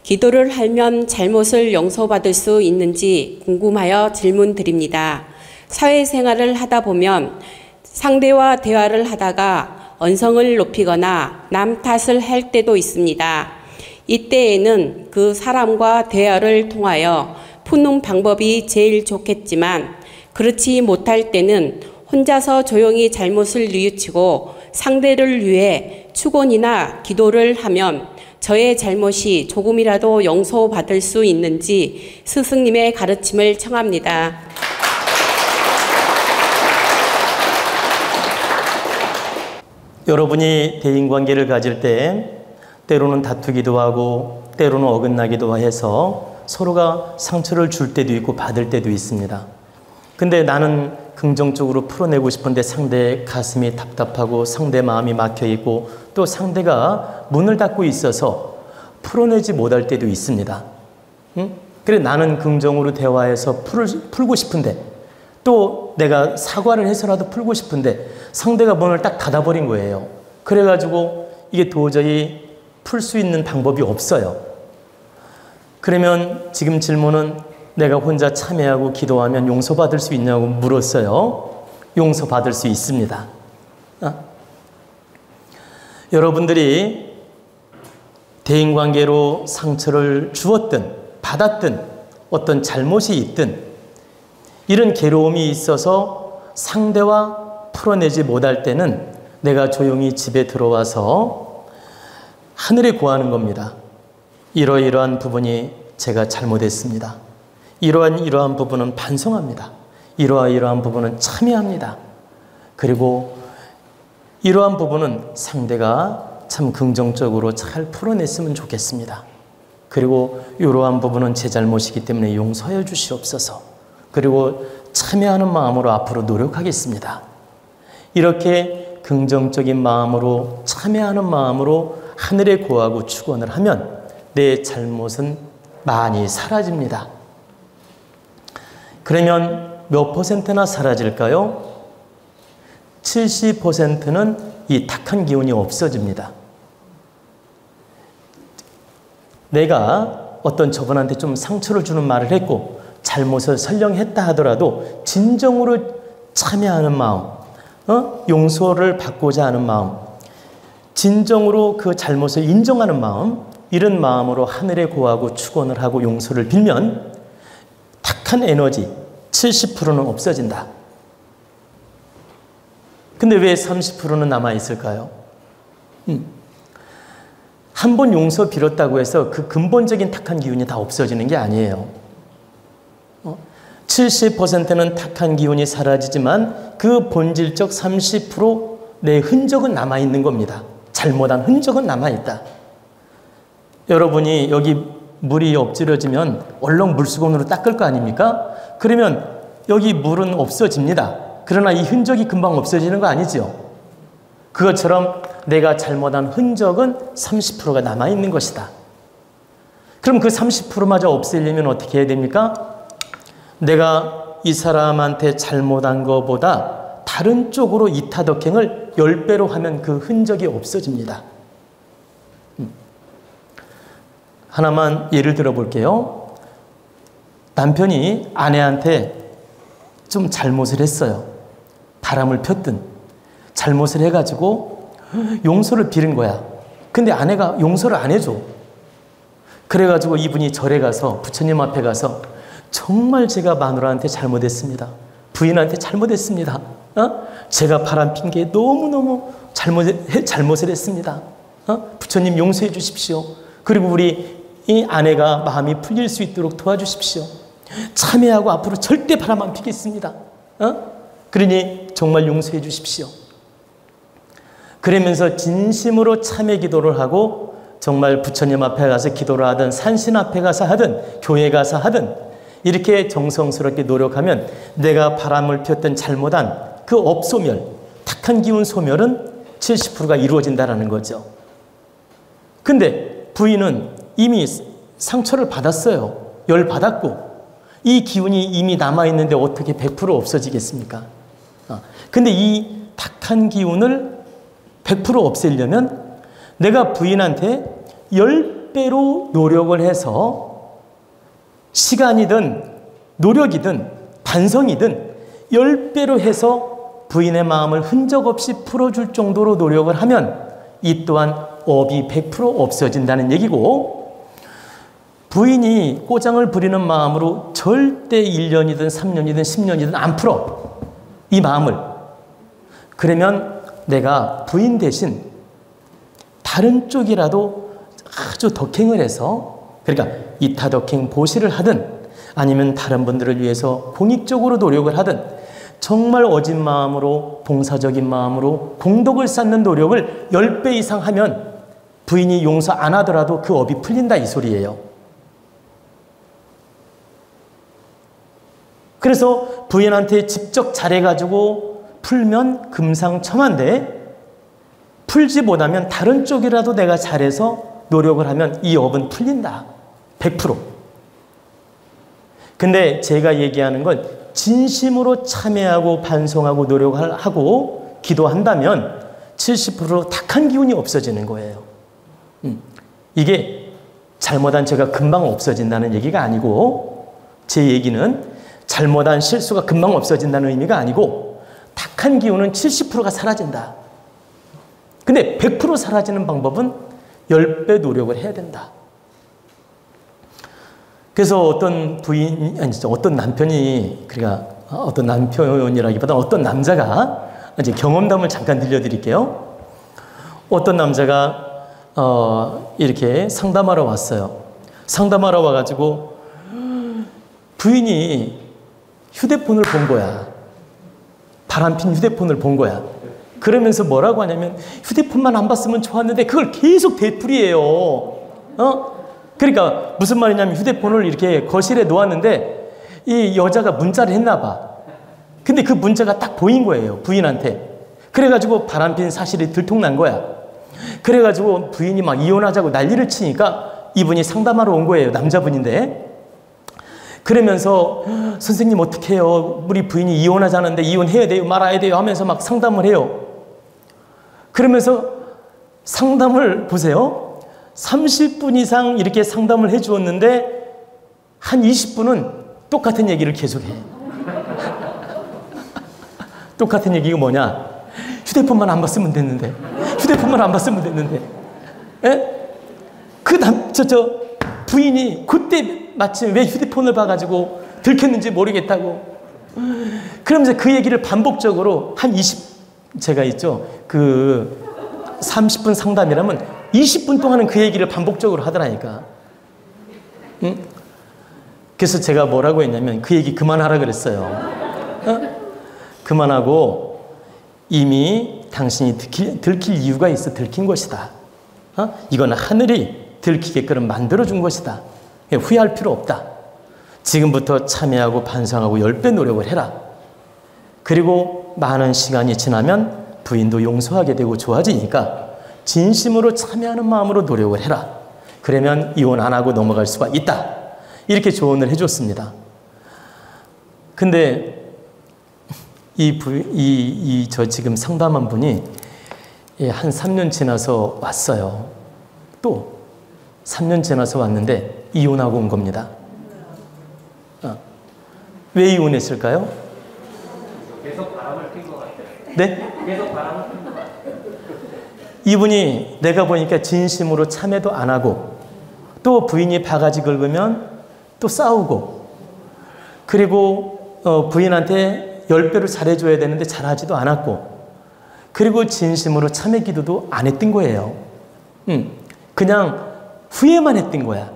기도를 하면 잘못을 용서받을 수 있는지 궁금하여 질문드립니다. 사회생활을 하다 보면 상대와 대화를 하다가 언성을 높이거나 남 탓을 할 때도 있습니다. 이때에는 그 사람과 대화를 통하여 푸는 방법이 제일 좋겠지만 그렇지 못할 때는 혼자서 조용히 잘못을 뉘우치고 상대를 위해 축원이나 기도를 하면 저의 잘못이 조금이라도 용서받을 수 있는지 스승님의 가르침을 청합니다. 여러분이 대인관계를 가질 때 때로는 다투기도 하고 때로는 어긋나기도 해서 서로가 상처를 줄 때도 있고 받을 때도 있습니다. 근데 나는 긍정적으로 풀어내고 싶은데 상대의 가슴이 답답하고 상대 마음이 막혀있고 또 상대가 문을 닫고 있어서 풀어내지 못할 때도 있습니다. 그래 나는 긍정으로 대화해서 풀고 싶은데 또 내가 사과를 해서라도 풀고 싶은데 상대가 문을 딱 닫아버린 거예요. 그래가지고 이게 도저히 풀 수 있는 방법이 없어요. 그러면 지금 질문은 내가 혼자 참여하고 기도하면 용서받을 수 있냐고 물었어요. 용서받을 수 있습니다. 여러분들이 대인관계로 상처를 주었든 받았든 어떤 잘못이 있든 이런 괴로움이 있어서 상대와 풀어내지 못할 때는 내가 조용히 집에 들어와서 하늘에 구하는 겁니다. 이러이러한 부분이 제가 잘못했습니다. 이러한 부분은 반성합니다. 이러한 부분은 참여합니다. 그리고 이러한 부분은 상대가 참 긍정적으로 잘 풀어냈으면 좋겠습니다. 그리고 이러한 부분은 제 잘못이기 때문에 용서해 주시옵소서. 그리고 참여하는 마음으로 앞으로 노력하겠습니다. 이렇게 긍정적인 마음으로 참여하는 마음으로 하늘에 구하고 축원을 하면 내 잘못은 많이 사라집니다. 그러면 몇 퍼센트나 사라질까요? 70%는 이 탁한 기운이 없어집니다. 내가 어떤 저분한테 좀 상처를 주는 말을 했고 잘못을 설령했다 하더라도 진정으로 참여하는 마음, 용서를 받고자 하는 마음, 진정으로 그 잘못을 인정하는 마음, 이런 마음으로 하늘에 구하고 축원을 하고 용서를 빌면 탁한 에너지 70%는 없어진다. 근데 왜 30%는 남아있을까요? 한 번 용서 빌었다고 해서 그 근본적인 탁한 기운이 다 없어지는 게 아니에요. 70%는 탁한 기운이 사라지지만 그 본질적 30%내 흔적은 남아있는 겁니다. 잘못한 흔적은 남아있다. 여러분이 여기 물이 엎질러지면 얼렁 물수건으로 닦을 거 아닙니까? 그러면 여기 물은 없어집니다. 그러나 이 흔적이 금방 없어지는 거 아니죠? 그것처럼 내가 잘못한 흔적은 30%가 남아있는 것이다. 그럼 그 30%마저 없애려면 어떻게 해야 됩니까? 내가 이 사람한테 잘못한 것보다 다른 쪽으로 이타덕행을 10배로 하면 그 흔적이 없어집니다. 하나만 예를 들어 볼게요. 남편이 아내한테 좀 잘못을 했어요. 바람을 폈든 잘못을 해가지고 용서를 빌은 거야. 근데 아내가 용서를 안 해줘. 그래가지고 이분이 절에 가서 부처님 앞에 가서 정말 제가 마누라한테 잘못했습니다. 부인한테 잘못했습니다. 제가 바람 핀 게 너무너무 잘못을 했습니다. 부처님 용서해 주십시오. 그리고 우리 이 아내가 마음이 풀릴 수 있도록 도와주십시오. 참회하고 앞으로 절대 바람 안 피겠습니다. 그러니 정말 용서해 주십시오. 그러면서 진심으로 참회 기도를 하고 정말 부처님 앞에 가서 기도를 하든 산신 앞에 가서 하든 교회 가서 하든 이렇게 정성스럽게 노력하면 내가 바람을 피웠던 잘못한 그 업소멸, 탁한 기운 소멸은 70%가 이루어진다는 거죠. 근데 부인은 이미 상처를 받았어요. 열 받았고 이 기운이 이미 남아있는데 어떻게 100% 없어지겠습니까? 근데 이 탁한 기운을 100% 없애려면 내가 부인한테 10 10배로 노력을 해서 시간이든 노력이든 반성이든 10배로 해서 부인의 마음을 흔적 없이 풀어줄 정도로 노력을 하면 이 또한 업이 100% 없어진다는 얘기고, 부인이 꼬장을 부리는 마음으로 절대 1년이든 3년이든 10년이든 안 풀어, 이 마음을. 그러면 내가 부인 대신 다른 쪽이라도 아주 덕행을 해서, 그러니까 이타덕행 보시를 하든 아니면 다른 분들을 위해서 공익적으로 노력을 하든 정말 어진 마음으로, 봉사적인 마음으로 공덕을 쌓는 노력을 10배 이상 하면 부인이 용서 안 하더라도 그 업이 풀린다, 이 소리예요. 그래서 부인한테 직접 잘해가지고 풀면 금상첨화인데, 풀지 못하면 다른 쪽이라도 내가 잘해서 노력을 하면 이 업은 풀린다, 100%. 근데 제가 얘기하는 건 진심으로 참여하고 반성하고 노력하고 기도한다면 70% 탁한 기운이 없어지는 거예요. 이게 잘못한 죄가 금방 없어진다는 얘기가 아니고, 제 얘기는 잘못한 실수가 금방 없어진다는 의미가 아니고, 탁한 기운은 70%가 사라진다. 근데 100% 사라지는 방법은 10배 노력을 해야 된다. 그래서 어떤 부인, 아니, 어떤 남편이, 그러니까 어떤 남편이라기보다 어떤 남자가, 이제 경험담을 잠깐 들려드릴게요. 어떤 남자가 이렇게 상담하러 왔어요. 상담하러 와가지고 부인이 휴대폰을 본 거야. 바람핀 휴대폰을 본 거야. 그러면서 뭐라고 하냐면, 휴대폰만 안 봤으면 좋았는데 그걸 계속 되풀이해요. 그러니까 무슨 말이냐면, 휴대폰을 이렇게 거실에 놓았는데 이 여자가 문자를 했나 봐. 근데 그 문자가 딱 보인 거예요, 부인한테. 그래가지고 바람핀 사실이 들통난 거야. 그래가지고 부인이 막 이혼하자고 난리를 치니까 이분이 상담하러 온 거예요, 남자분인데. 그러면서 선생님 어떡해요, 우리 부인이 이혼하자는데 이혼해야 돼요, 말아야 돼요 하면서 막 상담을 해요. 그러면서 상담을 보세요. 30분 이상 이렇게 상담을 해 주었는데 한 20분은 똑같은 얘기를 계속해. 똑같은 얘기가 뭐냐? 휴대폰만 안 봤으면 됐는데, 휴대폰만 안 봤으면 됐는데. 에? 저 부인이 그때 마침 왜 휴대폰을 봐가지고 들켰는지 모르겠다고. 그러면서 그 얘기를 반복적으로 제가 있죠, 그 30분 상담이라면 20분 동안은 그 얘기를 반복적으로 하더라니까. 응? 그래서 제가 뭐라고 했냐면, 그 얘기 그만하라 그랬어요. 그만하고, 이미 당신이 들킬 이유가 있어 들킨 것이다. 이건 하늘이 들키게끔 만들어준 것이다. 후회할 필요 없다. 지금부터 참여하고 반성하고 10배 노력을 해라. 그리고 많은 시간이 지나면 부인도 용서하게 되고 좋아지니까 진심으로 참여하는 마음으로 노력을 해라. 그러면 이혼 안 하고 넘어갈 수가 있다. 이렇게 조언을 해줬습니다. 근데 저 지금 상담한 분이 한 3년 지나서 왔어요. 또 3년 지나서 왔는데 이혼하고 온 겁니다. 왜 이혼했을까요? 계속 바람을 핀 것 같아요. 네? 계속 바람을 핀 것 같아요. 이분이 내가 보니까 진심으로 참여도 안 하고, 또 부인이 바가지 긁으면 또 싸우고, 그리고 부인한테 10배로 잘해줘야 되는데 잘하지도 않았고, 그리고 진심으로 참여 기도도 안 했던 거예요. 그냥 후회만 했던 거야.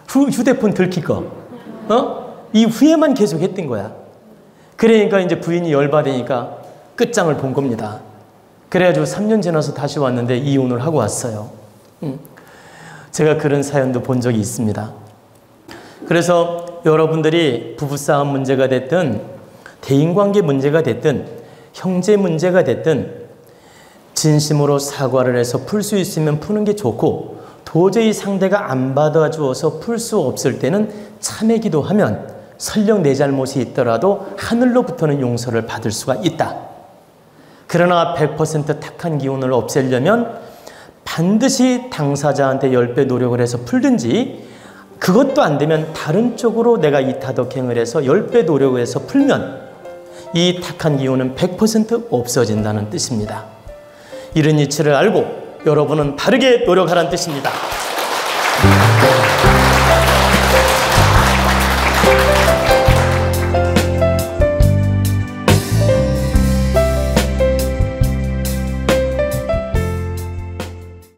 휴대폰 들킬 거. 이 후회만 계속 했던 거야. 그러니까 이제 부인이 열받으니까 끝장을 본 겁니다. 그래가지고 3년 지나서 다시 왔는데 이혼을 하고 왔어요. 제가 그런 사연도 본 적이 있습니다. 그래서 여러분들이 부부싸움 문제가 됐든, 대인관계 문제가 됐든, 형제 문제가 됐든, 진심으로 사과를 해서 풀 수 있으면 푸는 게 좋고, 도저히 상대가 안 받아주어서 풀 수 없을 때는 참회 기도하면 설령 내 잘못이 있더라도 하늘로부터는 용서를 받을 수가 있다. 그러나 100% 탁한 기운을 없애려면 반드시 당사자한테 10배 노력을 해서 풀든지, 그것도 안 되면 다른 쪽으로 내가 이 타덕행을 해서 10배 노력을 해서 풀면 이 탁한 기운은 100% 없어진다는 뜻입니다. 이런 이치를 알고 여러분은 바르게 노력하라는 뜻입니다.